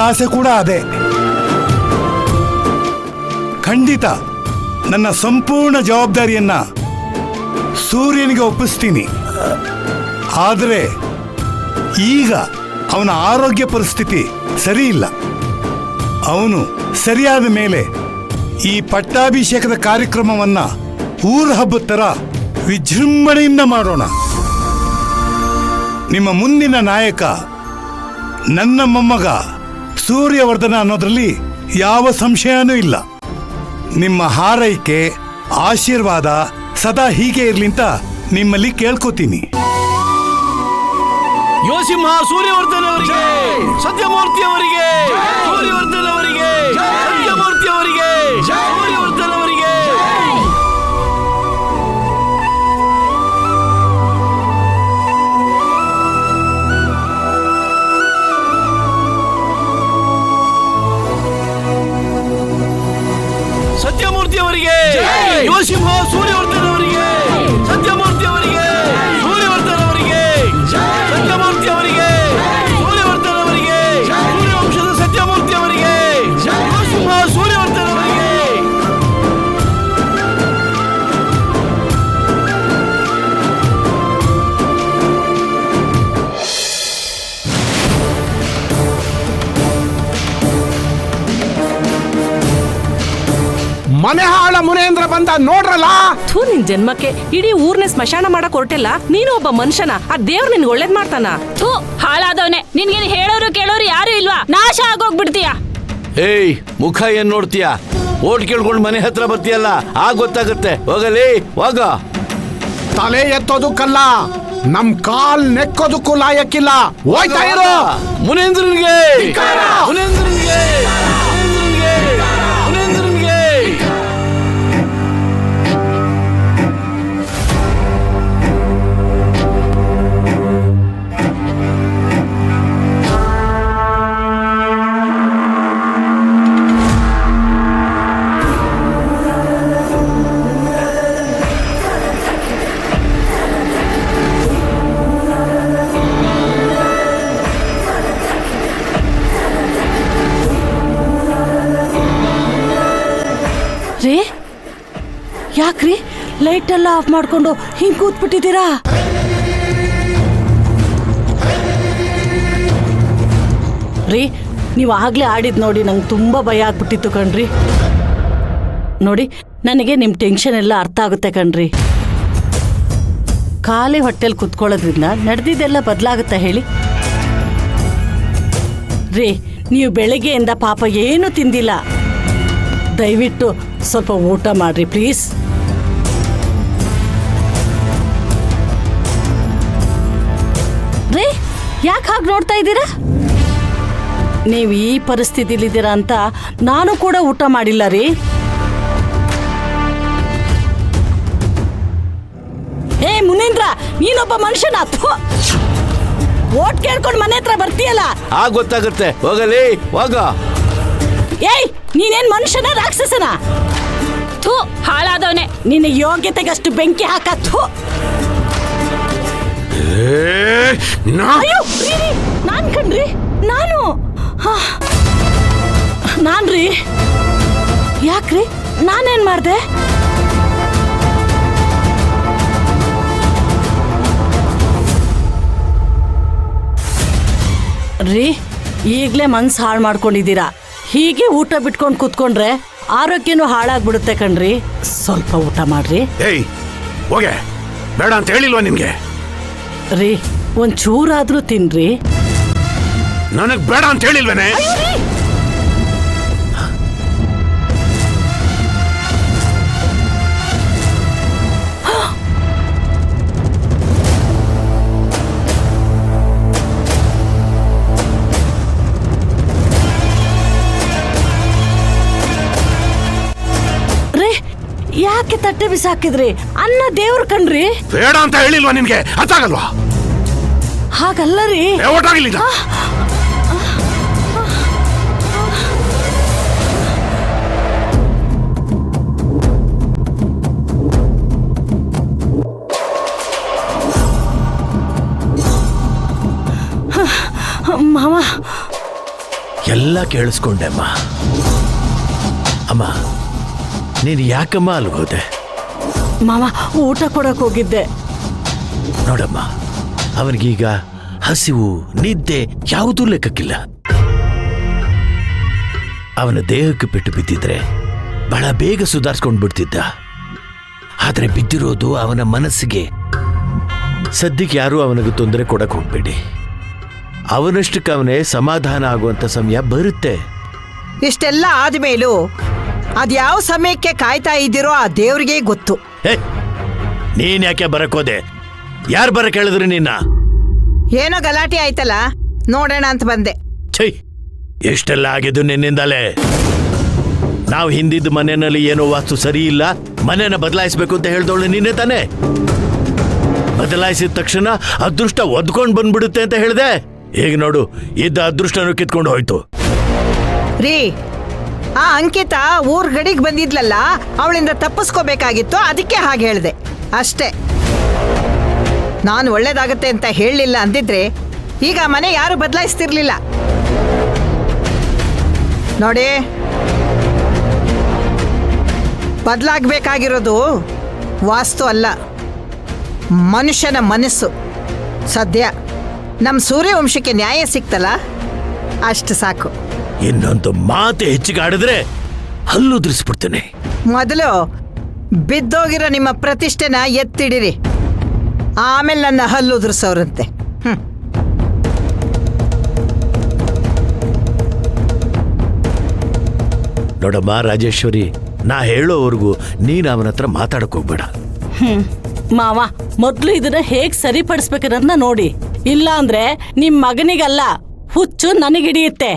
ಆಸೆ ಕೂಡ ಅದೇ. ಖಂಡಿತ ನನ್ನ ಸಂಪೂರ್ಣ ಜವಾಬ್ದಾರಿಯನ್ನ ಸೂರ್ಯನಿಗೆ ಒಪ್ಪಿಸ್ತೀನಿ. ಆದರೆ ಈಗ ಅವನ ಆರೋಗ್ಯ ಪರಿಸ್ಥಿತಿ ಸರಿ ಇಲ್ಲ. ಅವನು ಸರಿಯಾದ ಮೇಲೆ ಈ ಪಟ್ಟಾಭಿಷೇಕದ ಕಾರ್ಯಕ್ರಮವನ್ನ ಊರ ಹಬ್ಬದ ಥರ ವಿಜೃಂಭಣೆಯಿಂದ ಮಾಡೋಣ. ನಿಮ್ಮ ಮುಂದಿನ ನಾಯಕ ನನ್ನ ಮೊಮ್ಮಗ ಸೂರ್ಯವರ್ಧನ ಅನ್ನೋದ್ರಲ್ಲಿ ಯಾವ ಸಂಶಯನೂ ಇಲ್ಲ. ನಿಮ್ಮ ಹಾರೈಕೆ ಆಶೀರ್ವಾದ ಸದಾ ಹೀಗೆ ಇರ್ಲಿ ಅಂತ ನಿಮ್ಮಲ್ಲಿ ಕೇಳ್ಕೋತೀನಿ. ಯೋಸಿಂಹ ಸೂರ್ಯವರ್ಧನ್ ಅವರಿಗೆ, ಸತ್ಯಮೂರ್ತಿ ಅವರಿಗೆ, ಸೂರ್ಯವರ್ಧನ್ ಅವರಿಗೆ, ಸತ್ಯಮೂರ್ತಿ ಅವರಿಗೆ, ಸೂರ್ಯವರ್ಧನ್ ಅವರಿಗೆ. ಸತ್ಯಮೂರ್ತಿ ಅವರಿಗೆ, ಯೋಸಿಂಹ ಸೂರ್ಯವರ್ಧನ್ ಅವರಿಗೆ, ಸತ್ಯಮೂರ್ತಿ ಅವರಿಗೆ, ಸೂರ್ಯವರ್ಧನ್ ಅವರಿಗೆ, ಸತ್ಯಮೂರ್ತಿ ಅವರಿಗೆ, ಸೂರ್ಯವರ್ಧನ್ ಅವರಿಗೆ, ಸೂರ್ಯವಂಶದ ಸತ್ಯಮೂರ್ತಿ ಅವರಿಗೆ, ಯೋಸಿಂಹ ಸೂರ್ಯವರ್ಧನ್ ಅವರಿಗೆ. ಮನೆ ಹಾಳ ಮುನೇಂದ್ರ ಬಂದ ನೋಡ್ರಲ್ಲ. ಥೂ, ನಿನ್ ಜನ್ಮಕ್ಕೆ ಇಡೀ ಊರ್ನೆ ಸ್ಮಶಾನ ಮಾಡಕ್ ಹೊರಟಿಲ್ಲ. ನೀನು ಒಬ್ಬ ಮನುಷ್ಯನ, ಆ ದೇವ್ರು ನಿನ್ಗೆ ಒಳ್ಳೇದ್ ಮಾಡ್ತಾನ. ಥೂ, ಹಾಳಾದವನೆ. ನಿನ್ಗೇನು ಹೇಳೋರು ಕೇಳೋರು ಯಾರು ಇಲ್ವಾ? ನಾಶ ಆಗೋಗ್ಬಿಡ್ತೀಯ. ಏಯ್, ಮುಖ ಏನ್ ನೋಡ್ತೀಯ? ಓಟ್ ಕೇಳ್ಕೊಂಡು ಮನೆ ಹತ್ರ ಬರ್ತೀಯಲ್ಲ, ಆಗ ಗೊತ್ತಾಗುತ್ತೆ. ಹೋಗಲಿ, ಹೋಗ. ತಲೆ ಎತ್ತೋದಕ್ಕಲ್ಲ, ನಮ್ ಕಾಲ್ ನೆಕ್ಕೋದಕ್ಕೂ ಲಾಯಕ್ಕಿಲ್ಲ. ಹೋಯ್ತಾ ಇರು. ಮುನೇಂದ್ರನ್ಗೆ, ಮುನೇಂದ್ರನ್ಗೆ, ಮುನೇಂದ್ರನ್ಗೆ, ಮುನೇಂದ್ರನ್ಗೆ. ರೀ, ಯಾಕ್ರಿ ಲೈಟ್ ಎಲ್ಲ ಆಫ್ ಮಾಡ್ಕೊಂಡು ಹಿಂಗ್ ಕೂತ್ಬಿಟ್ಟಿದ್ದೀರಾ? ರೀ, ನೀವು ಆಗ್ಲೇ ಆಡಿದ್ ನೋಡಿ ನಂಗೆ ತುಂಬಾ ಭಯ ಆಗ್ಬಿಟ್ಟಿತ್ತು ಕಣ್ರಿ. ನೋಡಿ, ನನಗೆ ನಿಮ್ ಟೆನ್ಷನ್ ಎಲ್ಲ ಅರ್ಥ ಆಗುತ್ತೆ ಕಣ್ರಿ. ಖಾಲಿ ಹೊಟ್ಟೆಲ್ ಕುತ್ಕೊಳ್ಳೋದ್ರಿಂದ ನಡೆದಿದ್ದೆಲ್ಲ ಬದಲಾಗುತ್ತಾ ಹೇಳಿ? ರೀ, ನೀವು ಬೆಳಗ್ಗೆಯಿಂದ ಪಾಪ ಏನೂ ತಿಂದಿಲ್ಲ. ದಯವಿಟ್ಟು ಸ್ವಲ್ಪ ಊಟ ಮಾಡ್ರಿ ಪ್ಲೀಸ್. ರೀ, ಯಾಕೆ ಹಾಗೆ ನೋಡ್ತಾ ಇದ್ದೀರಾ? ನೀವು ಈ ಪರಿಸ್ಥಿತಿಲಿದ್ದೀರಾ ಅಂತ ನಾನು ಕೂಡ ಊಟ ಮಾಡಿಲ್ಲ ರೀ. ಏ ಮುನೀಂದ್ರ, ನೀನೊಬ್ಬ ಮನುಷ್ಯನ. ಓಟ್ ಕೇಳ್ಕೊಂಡು ಮನೆ ಹತ್ರ ಬರ್ತೀಯಲ್ಲ, ಆಗ ಗೊತ್ತಾಗುತ್ತೆ. ಹೋಗಲಿ, ಹೋಗ. ಏಯ್, ನೀನೇನ್ ಮನುಷ್ಯನ ರಾಕ್ಷಸನ? ಥೂ, ಹಾಳಾದವನೆ. ನಿನ್ನ ಯೋಗ್ಯತೆಗಷ್ಟು ಬೆಂಕಿ ಹಾಕತ್ತು. ಅಯ್ಯೋ, ನಾನ್ ಕಣ್ರಿ, ನಾನ್ರಿ. ಯಾಕ್ರಿ, ನಾನೇನ್ ಮಾಡ್ದೆ? ರೀ, ಈಗ್ಲೇ ಮನ್ಸು ಹಾಳು ಮಾಡ್ಕೊಂಡಿದ್ದೀರಾ. ಹೀಗೆ ಊಟ ಬಿಟ್ಕೊಂಡು ಕೂತ್ಕೊಂಡ್ರೆ ಆರೋಗ್ಯನೂ ಹಾಳಾಗ್ಬಿಡುತ್ತೆ ಕಣ್ರಿ. ಸ್ವಲ್ಪ ಊಟ ಮಾಡ್ರಿ. ಏಯ್, ಹೋಗೆ. ಬೇಡ ಅಂತ ಹೇಳಿಲ್ವಾ ನಿಮ್ಗೆ? ರೀ, ಒಂಚೂರಾದ್ರೂ ತಿನ್ರಿ. ನನಗ್ ಬೇಡ ಅಂತ ಹೇಳಿಲ್ವೇನೆ? ಯಾಕೆ ತಟ್ಟೆ ಬಿಸಾಕಿದ್ರಿ? ಅನ್ನ ದೇವ್ರ ಕಣ್ರಿ. ಬೇಡ ಅಂತ ಹೇಳಿಲ್ವಾ ನಿನ್ಗೆ? ಅರ್ಥಾಗಲ್ವಾ? ಹಾಗಲ್ಲ ರೀ. ಒಟ್ಟಾಗಿಲ್ಲ. ಮಾವ, ಎಲ್ಲ ಎಲ್ಲ ಕೇಳಿಸ್ಕೊಂಡೆ ಅಮ್ಮ. ಅಮ್ಮ, ನೀನು ಯಾಕಮ್ಮ ಅಲ್ಗೋದೆ? ಮಾವ, ಊಟ ಕೊಡಕ್ ಹೋಗಿದ್ದೆ. ನೋಡಮ್ಮ, ಅವನಿಗೀಗ ಹಸಿವು ನಿದ್ದೆ ಯಾವುದೂ ಲೆಕ್ಕಕ್ಕಿಲ್ಲ. ಅವನ ದೇಹಕ್ಕೆ ಪೆಟ್ಟು ಬಿದ್ದಿದ್ರೆ ಬಹಳ ಬೇಗ ಸುಧಾರಿಸ್ಕೊಂಡು ಬಿಡ್ತಿದ್ದ. ಆದ್ರೆ ಬಿದ್ದಿರೋದು ಅವನ ಮನಸ್ಸಿಗೆ. ಸದ್ಯಕ್ಕೆ ಯಾರೂ ಅವನಿಗೆ ತೊಂದರೆ ಕೊಡಕ್ ಹೋಗ್ಬೇಡಿ. ಅವನಷ್ಟಕ್ಕೆ ಅವನೇ ಸಮಾಧಾನ ಆಗುವಂತ ಸಮಯ ಬರುತ್ತೆ. ಇಷ್ಟೆಲ್ಲ ಆದ್ಮೇಲೂ ಅದ್ಯಾವ ಸಮಯಕ್ಕೆ ಕಾಯ್ತಾ ಇದ್ದೀರೋ ಆ ದೇವ್ರಿಗೆ ಗೊತ್ತು. ನೀನ್ ಯಾಕೆ ಬರಕೋದೆ? ಯಾರು ಬರಕ್ ಹೇಳಿದ್ರಿ ನಿನ್ನ? ಏನೋ ಗಲಾಟೆ ಆಯ್ತಲ್ಲ, ನೋಡೋಣ ಅಂತ ಬಂದೆ. ಛೈ, ಎಷ್ಟೆಲ್ಲ ಆಗಿದ್ದು ನಿನ್ನಿಂದಲೇ. ನಾವು ಹಿಂದಿದ್ದ ಮನೆಯಲ್ಲಿ ಏನೋ ವಾಸ್ತು ಸರಿ ಇಲ್ಲ, ಮನೆನ ಬದಲಾಯಿಸ್ಬೇಕು ಅಂತ ಹೇಳ್ದವಳು ನಿನ್ನೆ ತಾನೆ. ಬದಲಾಯಿಸಿದ ತಕ್ಷಣ ಅದೃಷ್ಟ ಒದ್ಕೊಂಡ್ ಬಂದ್ಬಿಡುತ್ತೆ ಅಂತ ಹೇಳ್ದೆ. ಈಗ ನೋಡು, ಇದ್ದ ಅದೃಷ್ಟನೂ ಕಿತ್ಕೊಂಡು ಹೋಯ್ತು. ರೀ, ಆ ಅಂಕಿತ ಊರ್ ಗಡಿಗೆ ಬಂದಿದ್ಲಲ್ಲ, ಅವಳಿಂದ ತಪ್ಪಿಸ್ಕೋಬೇಕಾಗಿತ್ತು, ಅದಕ್ಕೆ ಹಾಗೆ ಹೇಳ್ದೆ ಅಷ್ಟೇ. ನಾನು ಒಳ್ಳೇದಾಗತ್ತೆ ಅಂತ ಹೇಳಲಿಲ್ಲ ಅಂದಿದ್ರೆ ಈಗ ಮನೆ ಯಾರು ಬದಲಾಯಿಸ್ತಿರ್ಲಿಲ್ಲ. ನೋಡಿ, ಬದಲಾಗಬೇಕಾಗಿರೋದು ವಾಸ್ತು ಅಲ್ಲ, ಮನುಷ್ಯನ ಮನಸ್ಸು. ಸದ್ಯ ನಮ್ಮ ಸೂರ್ಯವಂಶಕ್ಕೆ ನ್ಯಾಯ ಸಿಕ್ತಲ್ಲ, ಅಷ್ಟು ಸಾಕು. ಇನ್ನೊಂದು ಮಾತು ಹೆಚ್ಚಿಗೆ ಆಡಿದ್ರೆ ಹಲ್ಲುದ್ರಿಸ್ಬಿಡ್ತೇನೆ. ಮೊದಲು ಬಿದ್ದೋಗಿರೋ ನಿಮ್ಮ ಪ್ರತಿಷ್ಠೆನ ಎತ್ತಿಡಿರಿ, ಆಮೇಲೆ ನನ್ನ ಹಲ್ಲುದ್ರಿಸೋರಂತೆ. ನೋಡಮ್ಮ ರಾಜೇಶ್ವರಿ, ನಾ ಹೇಳೋವರೆಗೂ ನೀನು ಅವನ ಹತ್ರ ಮಾತಾಡಕ್ ಹೋಗ್ಬೇಡ. ಮಾವ, ಮೊದ್ಲು ಇದನ್ನ ಹೇಗ್ ಸರಿಪಡಿಸ್ಬೇಕನ್ನೋದನ್ನ ನೋಡಿ. ಇಲ್ಲ ಅಂದ್ರೆ ನಿಮ್ ಮಗನಿಗಲ್ಲ, ಹುಚ್ಚು ನನಗಿಡಿಯುತ್ತೆ.